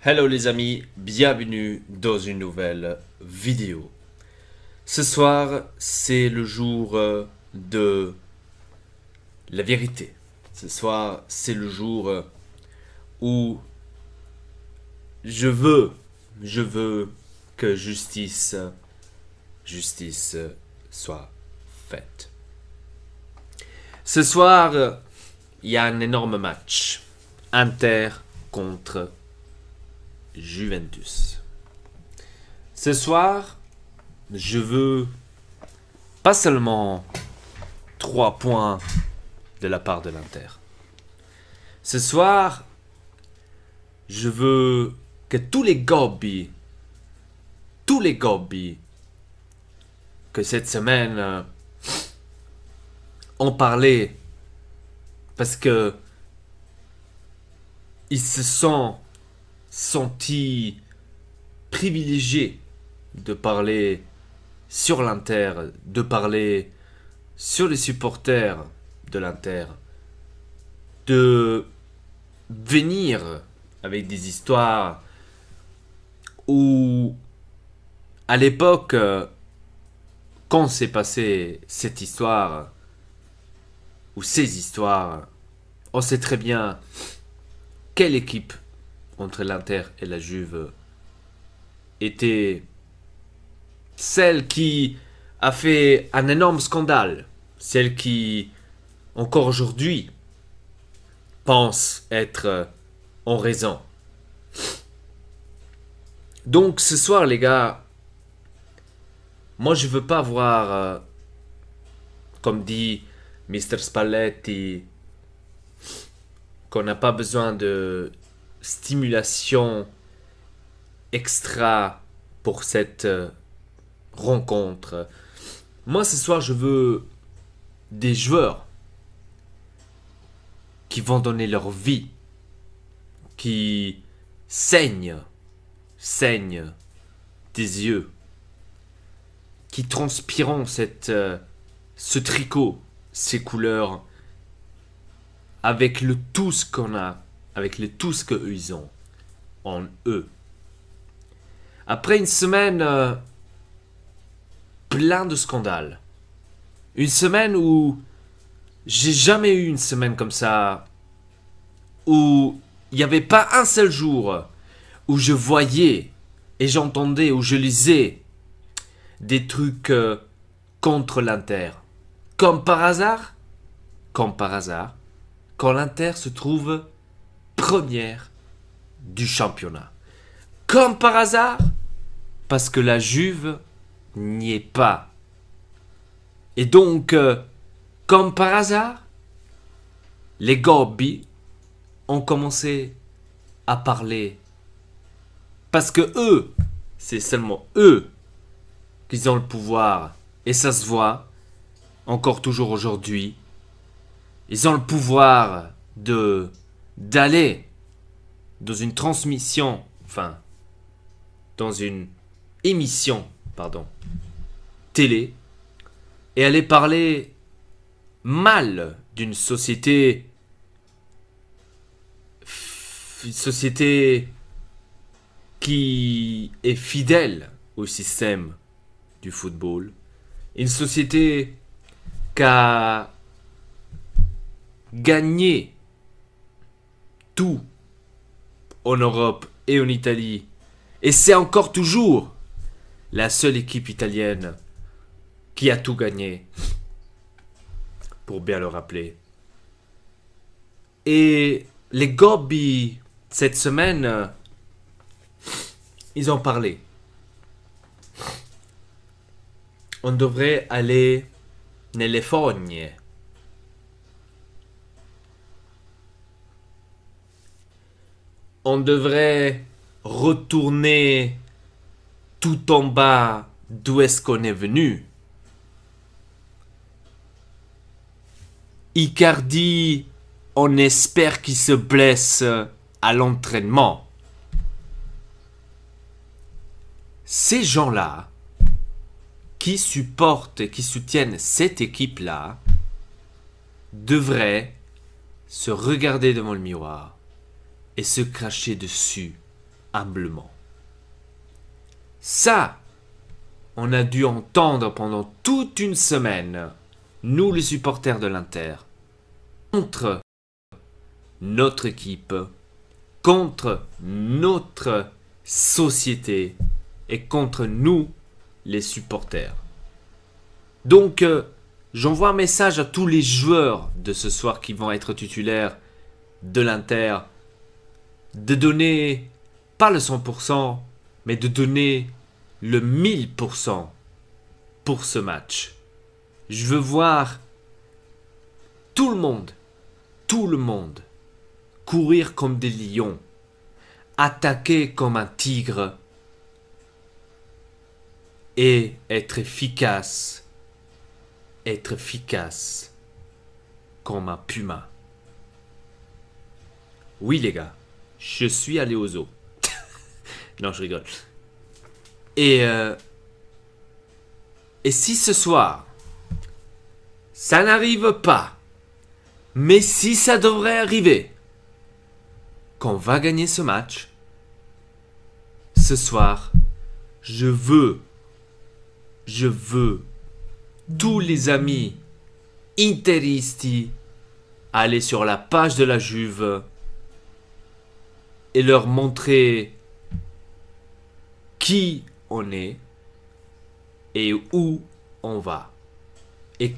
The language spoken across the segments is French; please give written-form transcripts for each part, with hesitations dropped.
Hello les amis, bienvenue dans une nouvelle vidéo. Ce soir, c'est le jour de la vérité. Ce soir, c'est le jour où je veux que justice soit faite. Ce soir, il y a un énorme match. Inter contre Juventus. Ce soir, je veux pas seulement 3 points de la part de l'Inter. Ce soir, je veux que tous les gobis que cette semaine ont parlé parce que ils se sont sentis privilégiés de parler sur l'Inter, de parler sur les supporters de l'Inter, de venir avec des histoires où, à l'époque, quand s'est passée cette histoire, ou ces histoires, on sait très bien quelle équipe entre l'Inter et la Juve était celle qui a fait un énorme scandale, celle qui, encore aujourd'hui, pense être en raison. Donc ce soir les gars, moi je veux pas voir, comme dit Mr. Spalletti, qu'on n'a pas besoin de stimulation extra pour cette rencontre. Moi ce soir je veux des joueurs qui vont donner leur vie, qui saignent des yeux, qui transpirent ce tricot, ces couleurs, avec le tout ce qu'on a, avec le tout ce qu'eux ils ont en eux. Après une semaine plein de scandales, une semaine où j'ai jamais eu une semaine comme ça, où il n'y avait pas un seul jour où je voyais et j'entendais, où je lisais des trucs contre l'Inter. Comme par hasard, quand l'Inter se trouve première du championnat. Comme par hasard, parce que la Juve n'y est pas. Et donc, comme par hasard, les Gobbi ont commencé à parler. Parce que eux, c'est seulement eux qui ont le pouvoir. Et ça se voit, encore toujours aujourd'hui. Ils ont le pouvoir d'aller dans une transmission, dans une émission, télé, et aller parler mal d'une société, qui est fidèle au système du football, une société qui a gagné tout en Europe et en Italie, et c'est encore toujours la seule équipe italienne qui a tout gagné, pour bien le rappeler. Et les Gobbi, cette semaine, ils ont parlé. On devrait aller nelle fogne. On devrait retourner tout en bas d'où est-ce qu'on est venu. Icardi, on espère qu'il se blesse à l'entraînement. Ces gens-là qui supportent et qui soutiennent cette équipe-là devraient se regarder devant le miroir et se cracher dessus humblement. Ça, on a dû entendre pendant toute une semaine, nous les supporters de l'Inter, contre notre équipe, contre notre société et contre nous, les supporters. Donc, j'envoie un message à tous les joueurs de ce soir qui vont être titulaires de l'Inter, de donner, pas le 100%, mais de donner le 1000% pour ce match. Je veux voir tout le monde, courir comme des lions, attaquer comme un tigre et être efficace comme un puma. Oui les gars, je suis allé au zoo. Non, je rigole. Et si ce soir, ça n'arrive pas, mais si ça devrait arriver, qu'on va gagner ce match, ce soir, je veux tous les amis interisti aller sur la page de la Juve et leur montrer qui on est et où on va et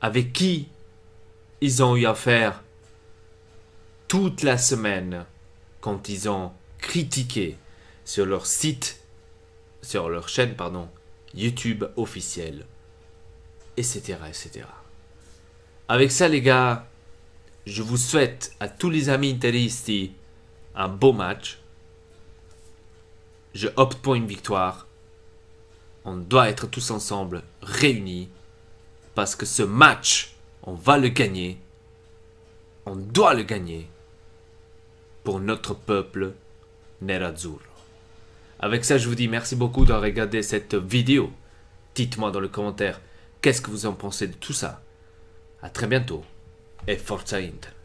avec qui ils ont eu affaire toute la semaine quand ils ont critiqué sur leur chaîne YouTube officielle, etc. Avec ça les gars, je vous souhaite à tous les amis interisti un beau match. Je opte pour une victoire. On doit être tous ensemble réunis parce que ce match, on va le gagner. On doit le gagner pour notre peuple nerazzurro. Avec ça, je vous dis merci beaucoup de regarder cette vidéo. Dites-moi dans les commentaires qu'est-ce que vous en pensez de tout ça. À très bientôt et Forza Inter.